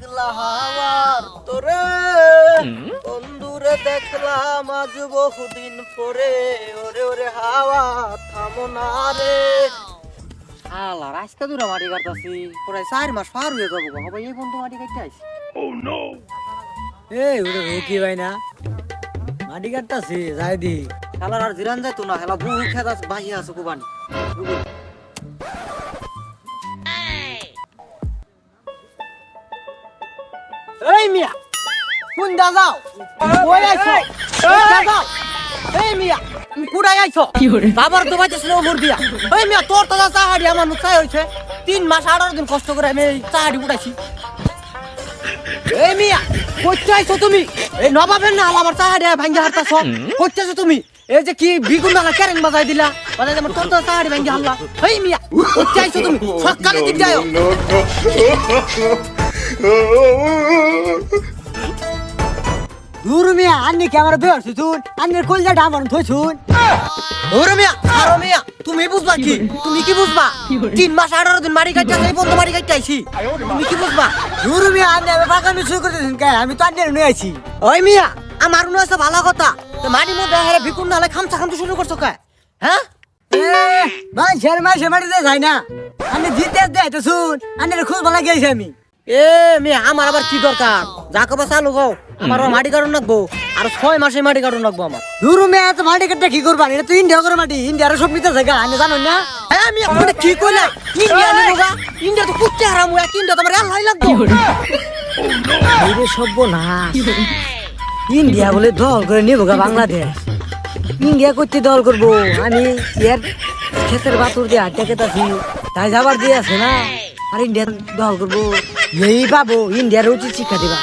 একলা হাওয়ার তোরে বন্ধুরে দেখলাম আজ বহুদিন পরে ওরে ওরে হাওয়া থামো না রে শালা রাস্তা দূরে মাটি কাটতাছি প্রায় 4 মাস পার হয়ে যাবো হবে এই বন্ধু মাটি কাটতে আইছি এই ওরে রকি ভাই না মাটি কাটতাছি যাই দি শালার আর জিরান যায় তো না হেলা বহু খেত আছে বাহিয়া আছে কুবানি এই মিয়া কোন দা যাও ওই আইছো যাও এই মিয়া কুড়াই আইছো বাবার তো বাইতে ছিল মোর দিয়া এই মিয়া তোর তো চাহাড়ি আমার মুখাই হইছে 3 মাস 18 দিন কষ্ট করে আমি চাহাড়ি উঠাইছি এই মিয়া কইতে আইছো তুমি এই নবাবের না আমার চাহাড়ি ভাঙ্গি হারতাছো কইতেছো তুমি এই যে কি বিগুন না কেরেন বাজাই দিলা মানে আমার তোর তো চাহাড়ি ভাঙ্গি হারলা এই মিয়া কইতে আইছো তুমি সকালে দিক যাও দূর মিয়া আন্নি কি আমার বের শুন আন্নের কলজা ডামন থইছুন ওরে মিয়া আরো মিয়া তুমি বুঝবা কি তুমি কি বুঝবা 3 মাস 18 দিন মারি কাটতে এই বন্ধ মারি কাটতে আইছি তুমি কি বুঝবা দূর মিয়া আন্নি আমি বাগানে শুরু করতেছেন কে আমি তো আন্নের নিয়ে আইছি ওই মিয়া আমার মনে হচ্ছে ভালো কথা তো মারি মধ্যে হেরে বিকুন নালে খামচা খামচা শুরু করছো কে হ্যাঁ ভাই শের মাসে মাটিতে যাই না আমি জিতে দেয় তো শুন আন্নের খোঁজ ভালো গেছি আমি এ মিয়া আমার আবার কি দরকার যা কবা চালু গো আমার মাটি কাটন লাগবো আর 6 মাসে মাটি কাটন লাগবো আমার দূর মিয়া এত মাটি কাটতে কি করবা এটা তো ইন্ডিয়া করে মাটি ইন্ডিয়ার সব নিতে জায়গা আমি জানো না হ্যাঁ মিয়া তুমি কি কইলা ইন্ডিয়া নিবোগা ইন্ডিয়া তো কুত্তে হারাম হইয়া ইন্ডিয়া তোমার আল্লাহ লাগবো এইরে সভ্য না ইন্ডিয়া বলে দল করে নিবো গা বাংলাদেশ ইন্ডিয়া করতে দল করবো আমি এর ক্ষেতের বাতুর দিয়ে হাঁটতে খেতাছি তাই যাবার দিয়ে আছে না আর ইন্ডিয়া দল করবো এই পাবো ইন্ডিয়ার উচিত শিক্ষা দিবা